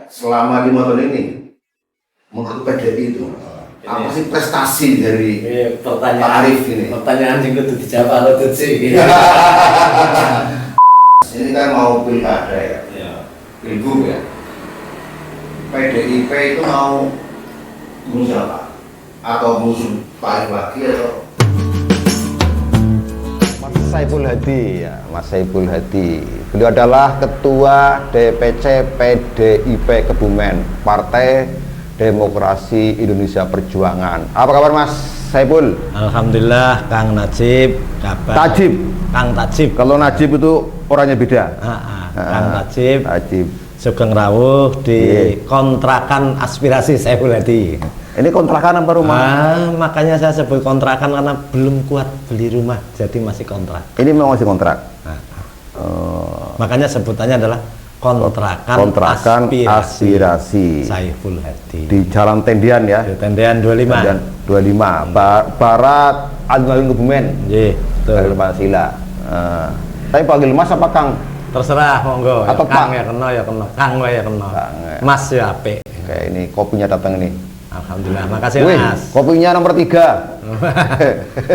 selama 5 tahun ini menurut PDI itu apa sih prestasi dari pertanyaan Pak Arief ini? Pertanyaan yang kudu dijawab kalau sih. Ini kan mau pilkada ya, pilgub ya. PDIP itu mau musuh siapa? Atau musuh Pak Arief lagi atau? Mas Saiful Hadi ya, Mas Saiful Hadi. Beliau adalah Ketua DPC PDIP Kebumen, Partai Demokrasi Indonesia Perjuangan. Apa kabar Mas Saiful? Alhamdulillah, Kang Najib. Kabar? Tajib. Kang Tajib. Kalau Najib itu orangnya beda. Kang Najib. Tajib. Sugeng rawuh di kontrakan aspirasi Saiful Hadi. Ini kontrakan apa rumah? Makanya saya sebut kontrakan karena belum kuat beli rumah, jadi masih kontrak. Ini memang masih kontrak. Makanya sebutannya adalah kontrakan aspirasi Saiful Hadi. Di Jalan Tendian ya. Di Tendian 25. Tendian 25. Barat Alun-Alun Kebumen. Nggih, betul. Pancasila. Tapi panggil Mas apa Kang? Terserah, monggo. Atau Kang Pak? ya kena ya kena. Kang ya kena. Mas ya apik. Oke, ini kopinya datang ini. Alhamdulillah, makasih Wih, Mas. kopinya nomor 3.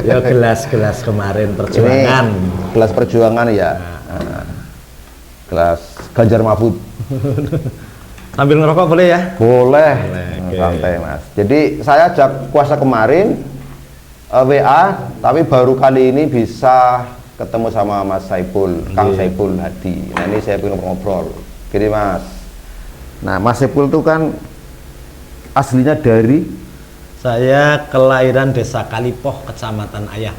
Ya gelas-gelas kemarin perjuangan. Ini gelas perjuangan ya. Gelas Ganjar Mahfud. Sambil ngerokok boleh ya? Boleh. Okay. Santai Mas. Jadi saya ajak puasa kemarin WA, tapi baru kali ini bisa ketemu sama Mas Saiful, Kang Saiful Hadi. Nah ini saya pengen ngobrol. Gini Mas. Nah Mas Saiful itu kan aslinya dari? Saya kelahiran Desa Kalipoh, Kecamatan Ayah.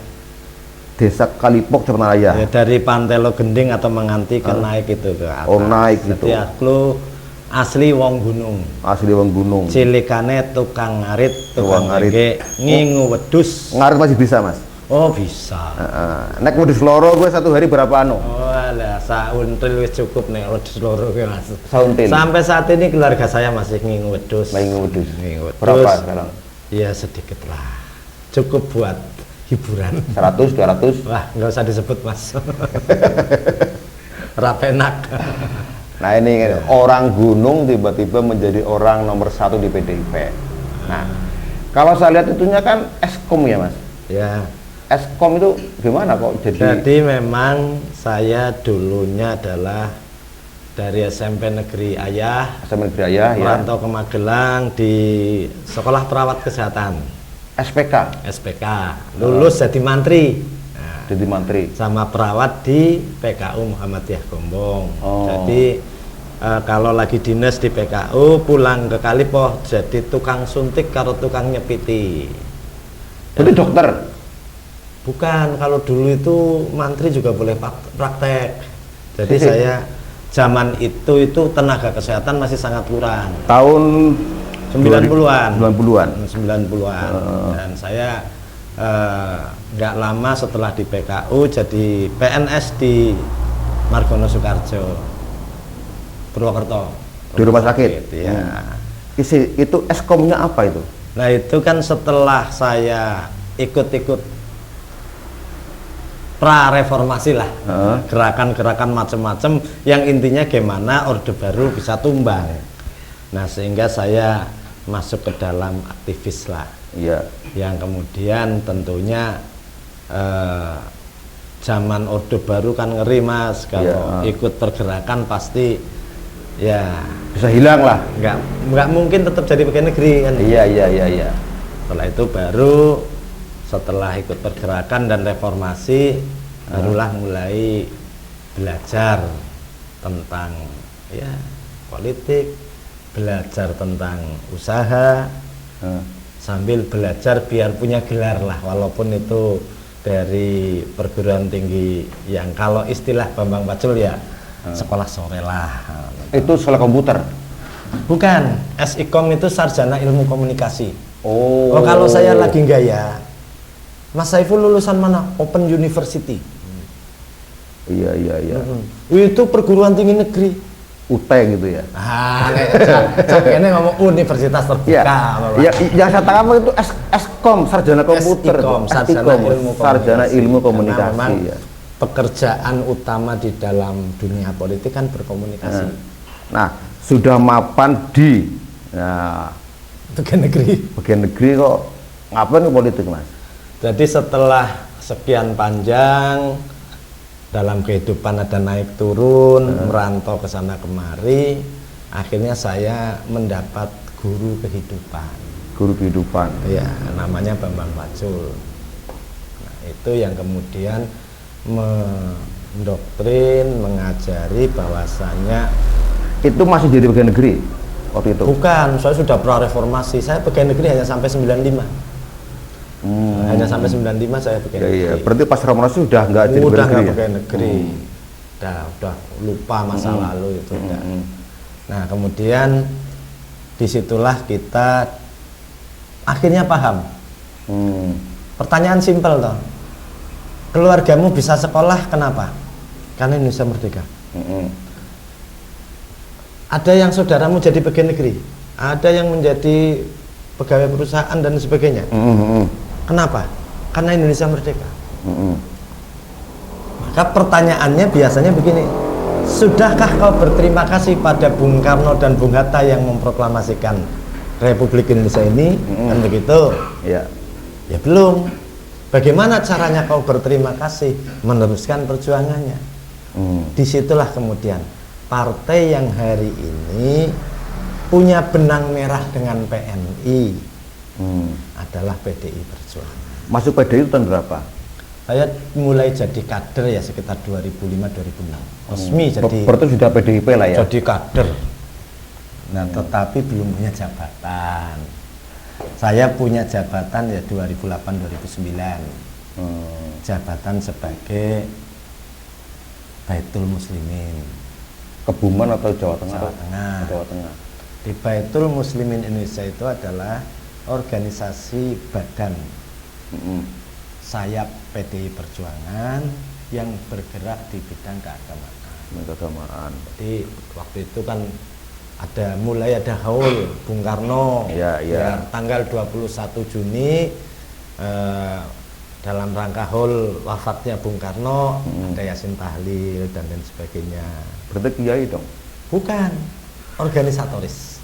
Desa Kalipoh, Kecamatan Ayah. Ya, dari Pantelo Gending atau Menganti ke naik itu ke atas. Oh naik gitu. Jadi aku asli wong gunung. Asli wong gunung. Cilikane tukang ngarit, tukang ngarit. ngege, ngingu wedus. Ngarit masih bisa Mas? Oh bisa. Nek wedus loro gue satu hari berapa anu? Oh alah, sauntil wis cukup nih wedus loro ke Mas. Sauntil. Sampai saat ini keluarga saya masih ngingu wedus. Ngingu wedus. Ngingu wedus. Berapa sekarang? Ya sedikit lah. Cukup buat hiburan. 100, 200? Wah, nggak usah disebut Mas. Rapenak. Nah ini orang gunung tiba-tiba menjadi orang nomor 1 di PDIP. Nah, kalau saya lihat itunya kan Eskom ya Mas? Ya. Eskom itu gimana kok jadi? Jadi memang saya dulunya adalah dari SMP Negeri Ayah, SMP Negeri Ayah ya. merantau ke Magelang di Sekolah Perawat Kesehatan. SPK. SPK. Lulus jadi mantri. Nah, Jadi mantri. sama perawat di PKU Muhammadiyah Gombong. Oh. Jadi kalau lagi dinas di PKU pulang ke Kalipoh jadi tukang suntik karo tukang nyepiti. Jadi dokter. Bukan, kalau dulu itu mantri juga boleh praktek. Jadi saya zaman itu tenaga kesehatan masih sangat kurang. Tahun 90-an. 90-an. 90-an. Dan saya nggak lama setelah di PKU jadi PNS di Margono Soekarjo, Purwokerto. Di rumah sakit. Ya. Itu Eskomnya apa itu? Nah itu kan setelah saya ikut-ikut pra-reformasi lah, gerakan-gerakan macam-macam yang intinya gimana Orde Baru bisa tumbang. Nah sehingga saya masuk ke dalam aktivis lah. Iya. Yang kemudian tentunya zaman Orde Baru kan ngeri Mas, kalau ikut pergerakan pasti ya Bisa hilang lah. nggak mungkin tetap jadi pegawai negeri kan. Iya. Setelah itu baru setelah ikut pergerakan dan reformasi barulah mulai belajar tentang ya politik, belajar tentang usaha, sambil belajar biar punya gelar lah, walaupun itu dari perguruan tinggi yang kalau istilah Bambang Pacul ya sekolah sore lah. Itu sekolah komputer. Bukan, SIKOM itu sarjana ilmu komunikasi. Oh. Kalau saya lagi gaya, Mas Saiful lulusan mana? Open University. Iya. Itu perguruan tinggi negeri. UT gitu ya. Ini ngomong universitas terbuka. Ya, yang saya tangkap itu Eskom, sarjana komputer. SIKOM, sarjana ilmu komunikasi. Ya. Pekerjaan utama di dalam dunia politik kan berkomunikasi. Nah, sudah mapan di nah, bagian negeri kok ngapain ke politik Mas? Jadi setelah sekian panjang dalam kehidupan ada naik turun, merantau ke sana kemari, akhirnya saya mendapat guru kehidupan. Guru kehidupan. Ya, namanya Bambang Pacul. Nah, itu yang kemudian mendoktrin, mengajari bahwasanya itu masih jadi bagian negeri waktu itu? Bukan, saya sudah pra-reformasi. Saya pegawai negeri hanya sampai 95. Hanya sampai 95 saya pegawai negeri. Iya, berarti pas reformasi sudah nggak jadi Udah nggak negeri. pegawai negeri. Udah lupa masa lalu itu. Nah, kemudian disitulah kita akhirnya paham. Pertanyaan simpel toh. Keluargamu bisa sekolah kenapa? Karena Indonesia merdeka. Ada yang saudaramu jadi pegawai negeri, ada yang menjadi pegawai perusahaan dan sebagainya. Kenapa? Karena Indonesia merdeka. Maka pertanyaannya biasanya begini, sudahkah kau berterima kasih pada Bung Karno dan Bung Hatta yang memproklamasikan Republik Indonesia ini? Kan begitu? Ya. Ya belum. Bagaimana caranya kau berterima kasih? Meneruskan perjuangannya. Disitulah kemudian partai yang hari ini punya benang merah dengan PNI adalah PDI Perjuangan. Masuk PDI itu tahun berapa? Saya mulai jadi kader ya sekitar 2005-2006. Resmi jadi. Berarti sudah PDIP lah ya? Jadi kader. Nah, tetapi belum punya jabatan. Saya punya jabatan ya 2008-2009. Jabatan sebagai Baitul Muslimin. Kebumen atau Jawa Tengah? Jawa Tengah. Jawa Tengah. Di Baitul Muslimin Indonesia itu adalah organisasi badan sayap PDI Perjuangan yang bergerak di bidang keagamaan. Jadi waktu itu kan mulai ada haul Bung Karno ya, tanggal 21 Juni dalam rangka haul wafatnya Bung Karno, ada Yasin Tahlil dan lain sebagainya. Berarti kiai dong? Bukan, organisatoris.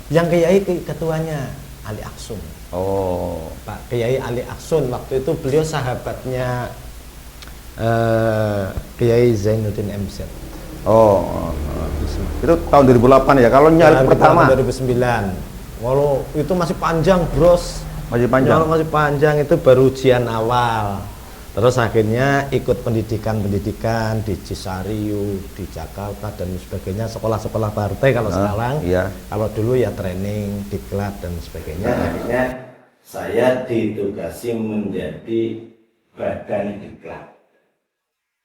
Yang kiai ketuanya Ali Aksun. Oh, Pak Kiai Ali Aksun waktu itu beliau sahabatnya Kiai Zainuddin MZ. Oh, itu tahun 2008 ya. Kalau nyali pertama 2009. Walau itu masih panjang, Bros. Masih panjang. Kalau masih panjang itu baru ujian awal. Terus akhirnya ikut pendidikan di Cisariu, di Jakarta dan sebagainya, sekolah-sekolah partai kalau sekarang. Iya. Kalau dulu ya training, diklat dan sebagainya. Akhirnya saya ditugasi menjadi badan diklat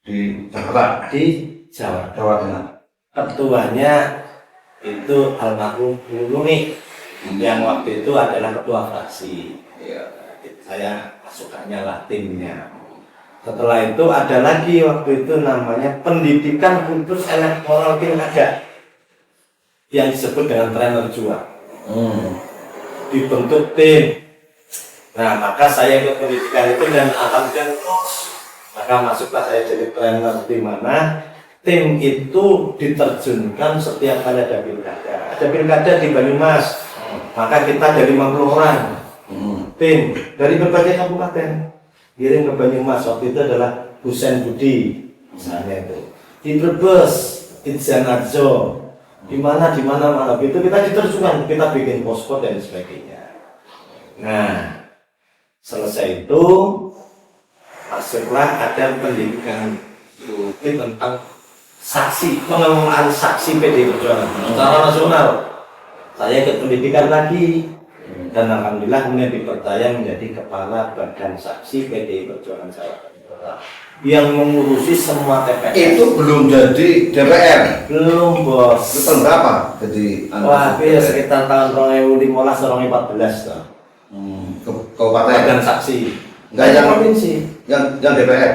Di Jakarta. di Jawa Tengah. Ketuanya itu almarhum Luni yang waktu itu adalah ketua fraksi. Saya pasukannya lah timnya. Setelah itu ada lagi waktu itu namanya pendidikan khusus elektoral pilkada yang disebut dengan trainer juang. Dibentuk tim. Nah, maka saya ikut pendidikan itu dan alhamdulillah lulus. Maka masuklah saya jadi trainer di mana tim itu diterjunkan setiap kali ada pilkada. Ada pilkada di Banyumas, maka kita ada 50 orang tim dari berbagai kabupaten kirim ke Banyumas. Waktu itu adalah Husen Budi misalnya itu. Di Brebes, Itzian Arjo, di mana itu kita diterjunkan, kita bikin posko dan sebagainya. Nah, selesai itu masuklah ada pendidikan tentang saksi, pengelolaan saksi PDI Perjuangan secara nasional. Saya ikut pendidikan lagi dan alhamdulillah kemudian dipercaya menjadi kepala badan saksi PDI Perjuangan Jawa Tengah yang mengurusi semua TPS. Itu belum jadi DPR. Belum, Bos. Itu tahun berapa? Jadi Wah, itu sekitar tahun 2015-2014 toh. Kabupaten Badan saksi. Enggak yang provinsi. Yang DPR.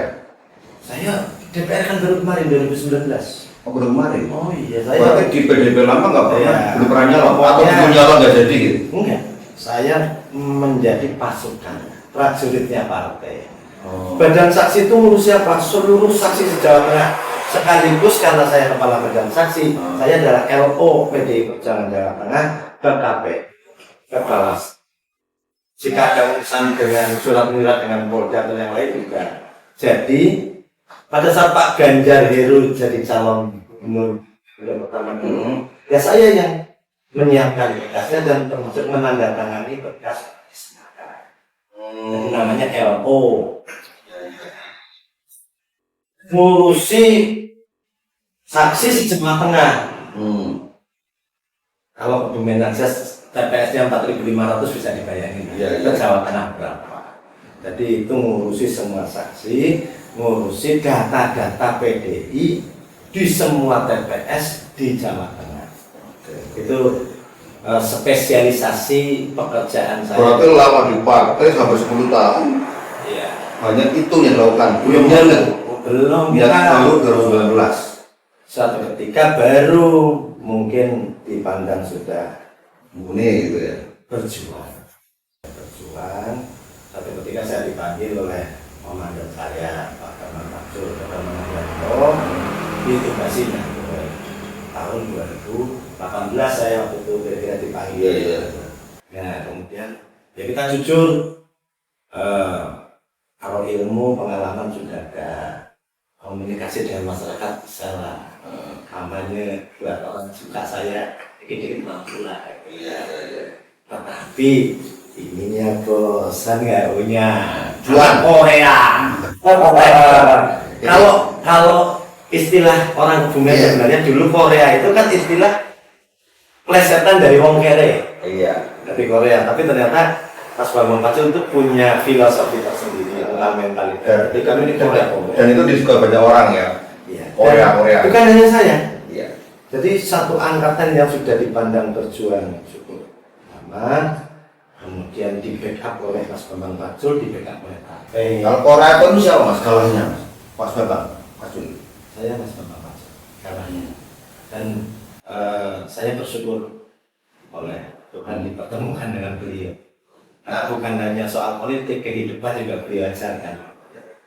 Saya DPR kan baru kemarin 2019. Oh, belum kemarin. Oh iya, saya Berarti di PDP lama nggak pernah, Iya. belum pernah nyalon, atau Pokoknya- belum nyalon nggak jadi gitu. enggak. Saya menjadi pasukan prajuritnya partai. Oh. Badan saksi itu ngurus siapa? Seluruh saksi se-Jawa Tengah. Sekaligus karena saya kepala badan saksi, saya adalah LO PDI Perjuangan Jawa Tengah KKP, kepala. Jika ada urusan dengan surat-surat dengan Polda atau yang lain juga. Jadi pada saat Pak Ganjar Heru jadi calon gubernur pertama dulu, ya saya yang menyiapkan berkasnya dan termasuk menandatangani berkas. Jadi namanya LO. Ngurusi saksi se-Jawa Tengah. Kalau Kebumen akses TPS-nya 4.500 bisa dibayangin. Itu Jawa Tengah berapa? Jadi itu ngurusi semua saksi, ngurusi data-data PDI di semua TPS di Jawa Tengah. Itu spesialisasi pekerjaan saya. Berarti lama di partai sampai 10 tahun. Iya. Hanya itu yang dilakukan. Belum ya, kita tahun 2019. suatu ketika baru mungkin dipandang sudah Murni gitu ya. berjuang. Satu ketika saya dipanggil oleh komandan saya, Pak Kamal Maksud, Pak Kamal Yanto, ditugasi tahun 2018 saya waktu itu kira-kira dipanggil. Iya. Nah kemudian ya kita jujur, kalau ilmu pengalaman sudah ada, komunikasi dengan masyarakat bisa lah, kampanye buat orang suka saya dikit-dikit mampu lah. Tetapi ininya bosan nggak punya Jual Korea. Kalau istilah orang Kebumen sebenarnya dulu Korea itu kan istilah plesetan dari wong kere. Iya. Dari Korea, tapi ternyata Mas Bambang Pacul itu punya filosofi tersendiri tentang mentalitas. Jadi kami ini Korea. Dan itu disukai banyak orang ya. Iya. Korea. Itu kan hanya saya. Iya. Jadi satu angkatan yang sudah dipandang berjuang cukup lama, kemudian di backup oleh Mas Bambang Pacul, di backup oleh Tape. Kalau Korea itu siapa mas kalahnya? Mas Bambang Pacul. Saya Mas Bambang Pacul kalahnya. Dan saya bersyukur oleh Tuhan dipertemukan dengan beliau. Nah, bukan hanya soal politik, kehidupan juga beliau ajarkan.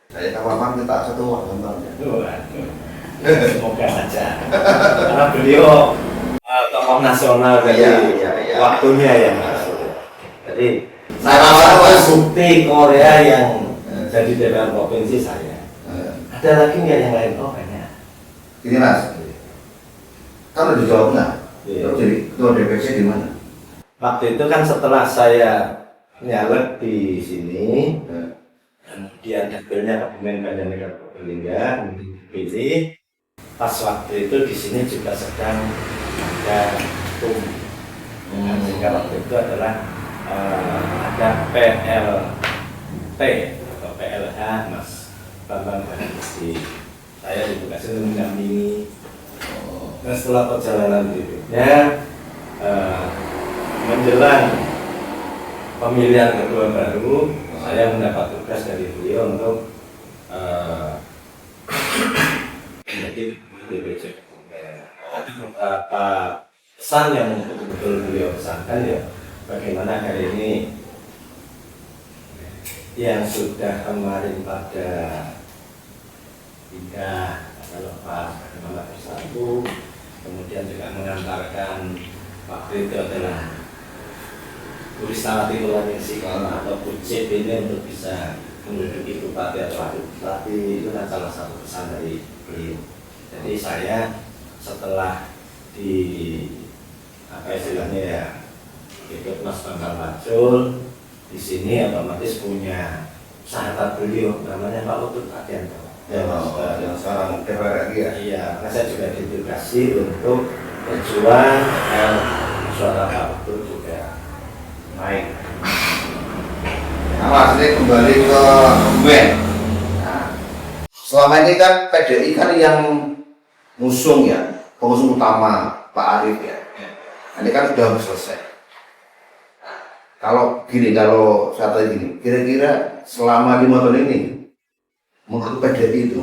Saya kapan kita satu orang Bambang ya. Semoga saja. Karena beliau tokoh nasional dari Iya. waktunya ya Mas. Jadi Saya salah bukti Korea yang jadi DPR provinsi saya. Ada lagi nggak yang lain? Oh banyak. Ini mas, kan udah dijawab nggak? Iya. Terus jadi ketua DPC di mana? Waktu itu kan setelah saya nyalek di sini, kemudian dapilnya Kebumen Banjarnegara Purbalingga dipilih. Pas waktu itu di sini juga sedang ada sehingga waktu itu adalah ada PLT atau PLH Mas Bambang Pacul. Saya ditugaskan untuk mendampingi. Dan setelah perjalanan berikutnya menjelang pemilihan ketua baru, saya mendapat tugas dari beliau untuk menjadi DPC. Ada beberapa pesan yang betul-betul beliau pesankan ya, bagaimana hari ini yang sudah kemarin pada pindah adalah Pak Bagaimana Bersatu, kemudian juga mengantarkan waktu itu adalah Turistawati Kulaningsi atau Kucip ini untuk bisa menduduki bupati atau wakil bupati. Itu kan salah satu pesan dari beliau. Jadi saya setelah di apa istilahnya ya ikut Mas Bambang Pacul di sini otomatis punya sahabat beliau namanya Pak Lutut Adianto. Yang sekarang DPR RI ya? Iya, karena saya juga ditugasi untuk berjuang suara Pak Lutut juga naik. Nah mas, ini kembali ke Kebumen. Nah, selama ini kan PDI kan yang ngusung ya, pengusung utama Pak Arief ya. Ini kan sudah selesai. Kalau saya tanya gini, kira-kira selama 5 tahun ini menurut PDI itu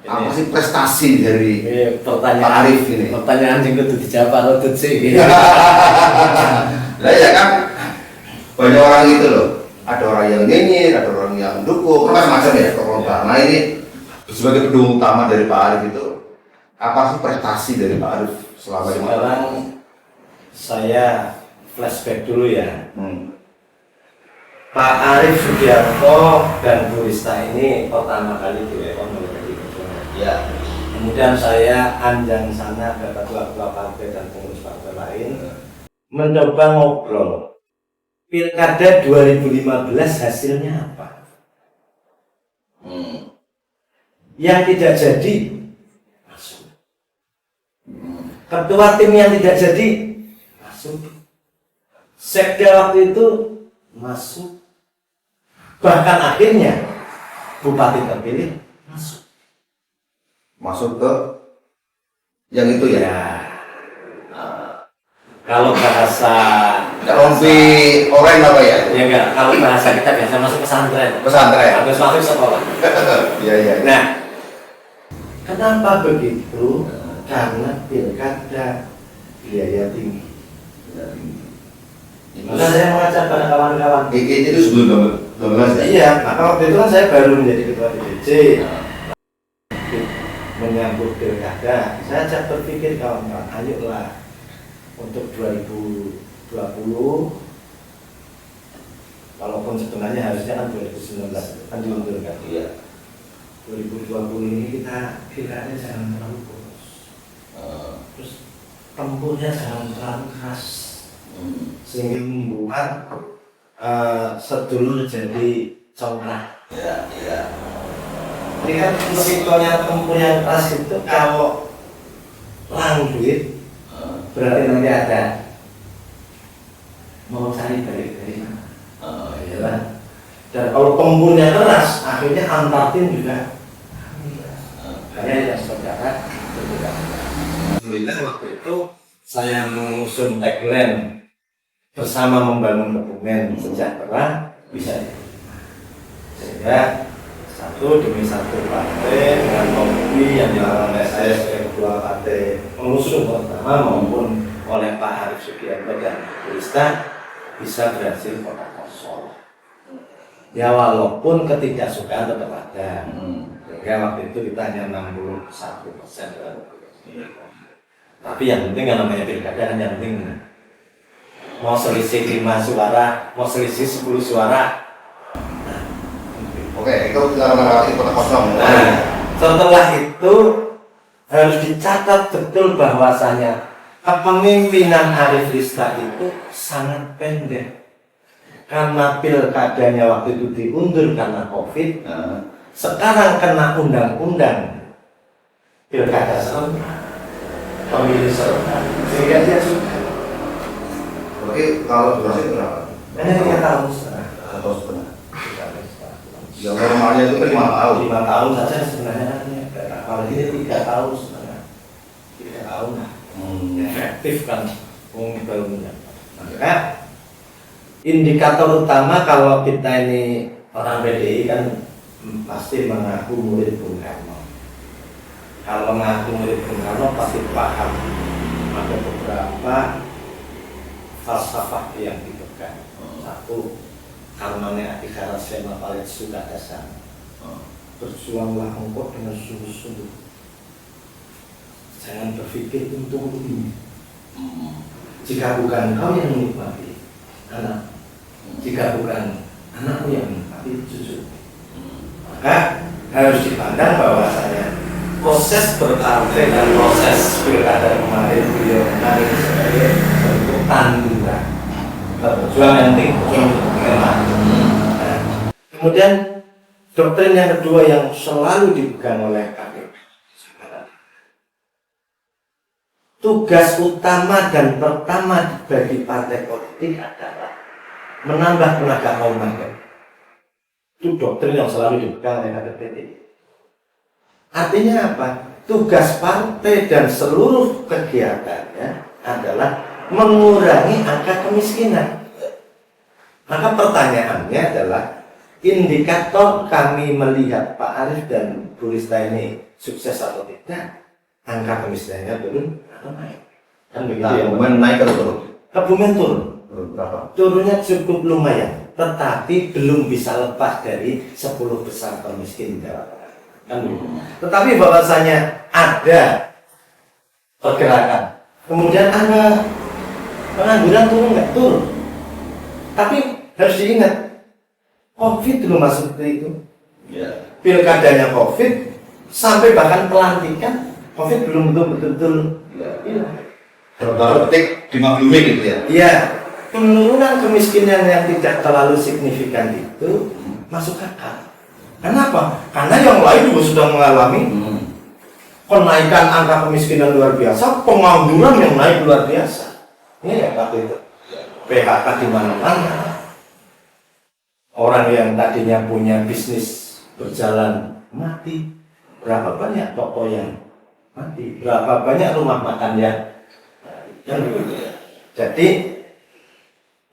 apa sih prestasi dari Pak Arief ini? Pertanyaan yang kudu dijawab Pak Lutut sih. Nah ya kan banyak orang gitu loh. Ada orang yang nyinyir, ada orang yang mendukung, macam-macam ya. Nah ini sebagai pendukung utama dari Pak Arief itu, Apa sih prestasi dari Pak Arief selama 5 tahun? Sekarang saya flashback dulu ya. Pak Arief Sugiarto dan Bu Rista ini pertama kali dilepon oleh PDI Perjuangan. Ya. Kemudian saya anjang sana ke ketua-ketua partai dan pengurus partai lain, mencoba ngobrol. Pilkada 2015 hasilnya apa? Yang tidak jadi masuk. Ketua tim yang tidak jadi masuk. Sekda waktu itu masuk. Bahkan akhirnya bupati terpilih masuk. Masuk ke yang itu ya. Kalau bahasa Rompi orang apa ya? ya enggak, kalau bahasa kita biasa masuk pesantren. Pesantren. Habis masuk sekolah. Iya iya. Nah, kenapa begitu? Karena pilkada biaya tinggi. Maka saya mengajak pada kawan-kawan. Itu sebelum 12 ya? Iya, maka waktu itu kan saya baru menjadi ketua DPC. Menyambut pilkada, saya ajak berpikir kawan-kawan, ayolah untuk 2020, walaupun sebenarnya harusnya kan 2019 kan diundurkan. Iya. 2020 ini kita pilkada jangan terlalu boros. Terus tempurnya jangan terlalu keras, sehingga membuat sedulur jadi congkak. Iya, iya. Jadi kan risikonya tempuh yang keras itu kalau lang duit berarti nanti ada mau cari dari mana. Ya kan? Dan kalau tempurnya keras akhirnya antar tim juga. Makanya yang saudara berbeda. Alhamdulillah waktu itu saya mengusung tagline bersama membangun dokumen sejahtera bisa sehingga satu demi satu partai dengan kompromi yang dilakukan oleh saya sebagai ketua partai pengusung pertama maupun oleh Pak Arief Sugiarto dan Bu Rista bisa berhasil kota kosong. Ya walaupun ketidaksukaan tetap ada. Sehingga waktu itu kita hanya 61%. Tapi yang penting yang namanya pilkada kan yang penting mau selisih 5 suara, mau selisih 10 suara. Oke, itu kita melewati kota kosong. Nah, setelah itu harus dicatat betul bahwasanya kepemimpinan Arief Rista itu sangat pendek. Karena pilkadanya waktu itu diundur karena COVID. Sekarang kena undang-undang pilkada serentak, pemilu serentak, sehingga dia suka. Oke, kalau durasi berapa? Hanya 3 tahun setengah. Atau setengah? Yang normalnya itu 5 tahun. 5 tahun saja sebenarnya kalau ini 3 tahun setengah, 3 tahun efektif kan baru menjabat. Maka indikator utama kalau kita ini orang PDI kan pasti mengaku murid Bung Karno. Kalau mengaku murid Bung Karno pasti paham ada beberapa falsafah yang dipegang. Satu, karmane adhikara sema palet suka dasar. Berjuanglah engkau dengan sungguh-sungguh. Jangan berpikir untuk ini. Jika bukan kau yang menikmati anak, jika bukan anakmu yang menikmati cucu, maka harus dipandang bahwasanya proses berpartai dan proses pilkada kemarin beliau menarik sebagai bentuk tanda berjuang yang tinggi untuk mengenal. Kemudian doktrin yang kedua yang selalu dipegang oleh KPK, tugas utama dan pertama bagi partai politik adalah menambah tenaga kaum muda. Itu doktrin yang selalu dipegang oleh kader PDI. Artinya apa? Tugas partai dan seluruh kegiatannya adalah mengurangi angka kemiskinan. Maka pertanyaannya adalah indikator kami melihat Pak Arief dan Bu Rista ini sukses atau tidak, angka kemiskinannya turun atau naik? Kan begitu ya? Kebumen naik atau turun? Kebumen turun. Berapa? Turunnya cukup lumayan, tetapi belum bisa lepas dari 10 besar termiskin di Jawa Tengah. Kan begitu. Tetapi bahwasanya ada pergerakan. Kemudian angka pengangguran turun nggak? Turun. Tapi harus diingat, COVID belum masuk ke itu. Ya. Pilkadanya COVID, sampai bahkan pelantikan COVID belum betul-betul hilang. Berarti dimaklumi gitu ya. Iya, penurunan kemiskinan yang tidak terlalu signifikan itu masuk akal. Kenapa? Karena yang lain juga sudah mengalami kenaikan angka kemiskinan luar biasa, pengangguran yang naik luar biasa. Ini ya waktu itu PHK di mana-mana. Orang yang tadinya punya bisnis berjalan mati. Berapa banyak toko yang mati? Berapa banyak rumah makan yang jadi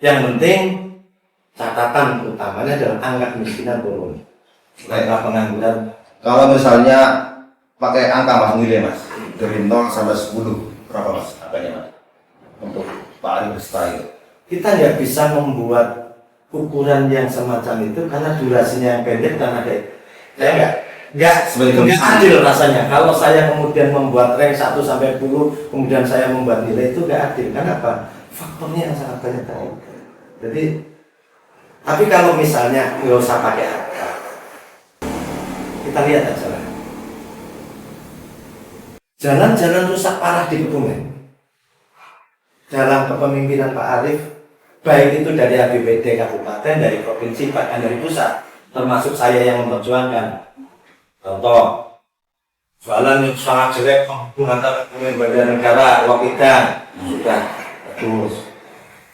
yang penting catatan utamanya adalah angka kemiskinan turun, angka pengangguran. Kalau misalnya pakai angka Mas nilai Mas dari 0 sampai 10 berapa Mas angkanya Mas untuk Pak Ari Bersetelah itu? Kita nggak bisa membuat ukuran yang semacam itu karena durasinya yang pendek dan ada. Saya nggak adil rasanya. Kalau saya kemudian membuat rank 1 sampai 10, kemudian saya membuat nilai itu nggak adil. Kenapa? Faktornya yang sangat banyak tadi. Jadi, tapi kalau misalnya nggak usah pakai angka, kita lihat aja lah. Jalan-jalan rusak parah di Kebumen. Dalam kepemimpinan Pak Arief, baik itu dari APBD kabupaten, dari provinsi, bahkan dari pusat, termasuk saya yang memperjuangkan. Contoh, jalan yang sangat jelek penghubung antara Kebumen Banjarnegara, Lokidan sudah bagus.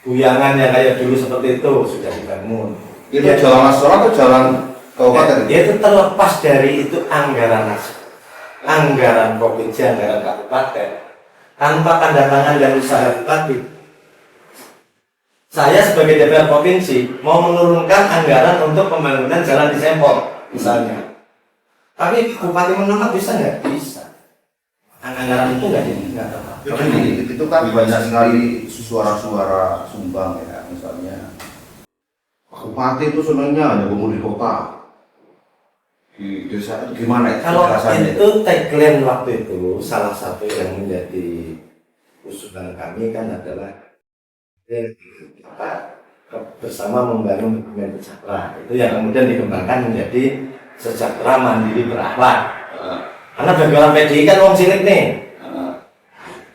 Buyangan yang kayak dulu seperti itu sudah dibangun. Itu jalan nasional atau jalan kabupaten? Itu terlepas dari itu anggaran nasional, anggaran provinsi, anggaran kabupaten, tanpa tanda tangan dan usaha bupati. Saya sebagai DPR provinsi mau menurunkan anggaran untuk pembangunan jalan di Sempor misalnya. Tapi bupati menolak bisa nggak? Bisa. Anggaran itu nggak tepat. Jadi itu kan banyak sekali suara-suara sumbang ya, misalnya bupati itu senangnya hanya bangun di kota, di desa itu gimana ya? Kalau rasanya? itu tagline waktu itu salah satu yang menjadi usulan kami kan adalah bersama membangun Kebumen sejahtera. Itu yang kemudian dikembangkan menjadi sejahtera mandiri berakhlak. Karena bagi orang PDI kan wong cilik nih.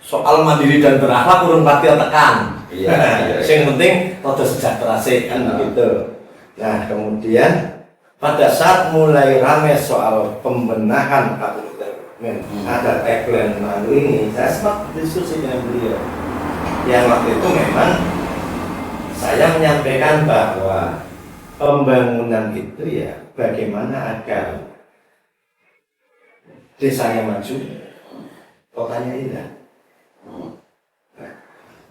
Soal mandiri dan berakhlak urung pati tekan. Iya. Yang penting rada sejahtera sih kan begitu. Nah, kemudian pada saat mulai ramai soal pembenahan kabupaten, ada tagline baru ini, saya sempat diskusi dengan beliau. Yang waktu itu memang saya menyampaikan bahwa pembangunan itu ya bagaimana agar desanya maju, kotanya indah.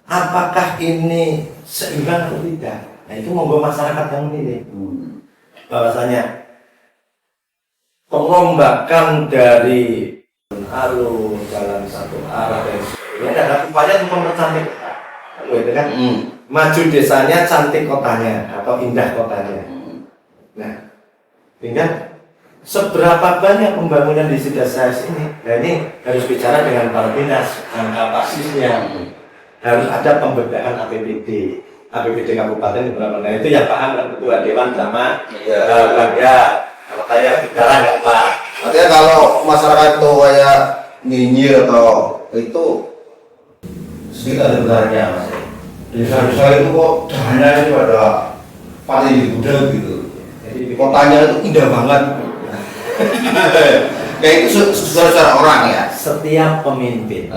Apakah ini seimbang atau tidak? Nah itu monggo masyarakat yang menilai. Bahwasanya perombakan dari alun jalan satu arah dan sebagainya ada upaya untuk mempercantik kota, gitu kan? Maju desanya, cantik kotanya atau indah kotanya. Nah, tinggal seberapa banyak pembangunan di desa ini? Nah ini harus bicara dengan Pak Dinas, angka pastinya. Harus ada pembedahan APBD kabupaten berapa. Nah itu yang paham kan ketua dewan sama lembaga. Kalau saya bicara nggak Pak. Artinya kalau masyarakat itu kayak nyinyir atau itu sedikit ada benarnya Mas. Desa-desa itu kok jalannya itu ada paling di gudang gitu. Jadi kotanya itu indah banget. Kayak itu secara orang ya. Setiap pemimpin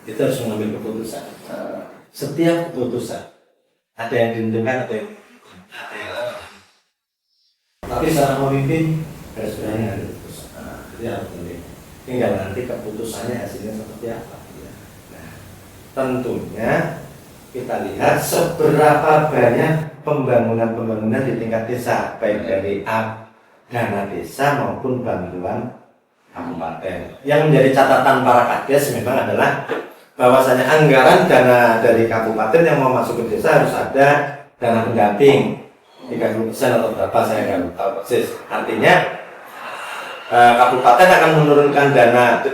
itu harus mengambil keputusan. Setiap keputusan ada yang diuntungkan, ada yang tapi seorang pemimpin harus berani ambil keputusan. Itu yang penting. Tinggal nanti keputusannya hasilnya seperti apa. Nah, tentunya kita lihat seberapa banyak pembangunan di tingkat desa, baik dari dana desa maupun bantuan kabupaten. Yang menjadi catatan para kades memang adalah bahwasanya anggaran dana dari kabupaten yang mau masuk ke desa harus ada dana pendamping 30% atau berapa saya nggak tahu persis. Artinya kabupaten akan menurunkan dana 1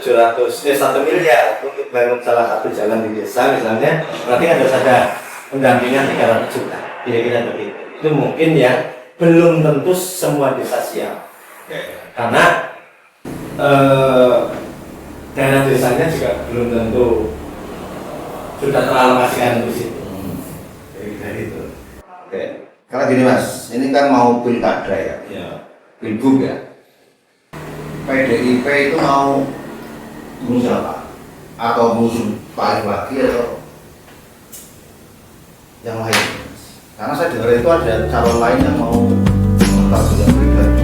miliar untuk bangun salah satu jalan di desa misalnya, berarti kan harus ada pendampingan 300 juta, kira-kira begitu. Itu mungkin ya belum tentu semua desa siap, karena dana desanya juga belum tentu sudah teralokasikan untuk situ. Dari itu. Oke. Kalau gini Mas, ini kan mau pilkada ya, Ya. pilgub ya. PDIP itu mau mengusung siapa? Atau mengusung Pak Arief lagi atau yang lain? Karena saya dengar itu ada calon lain yang mau mengusung pribadi.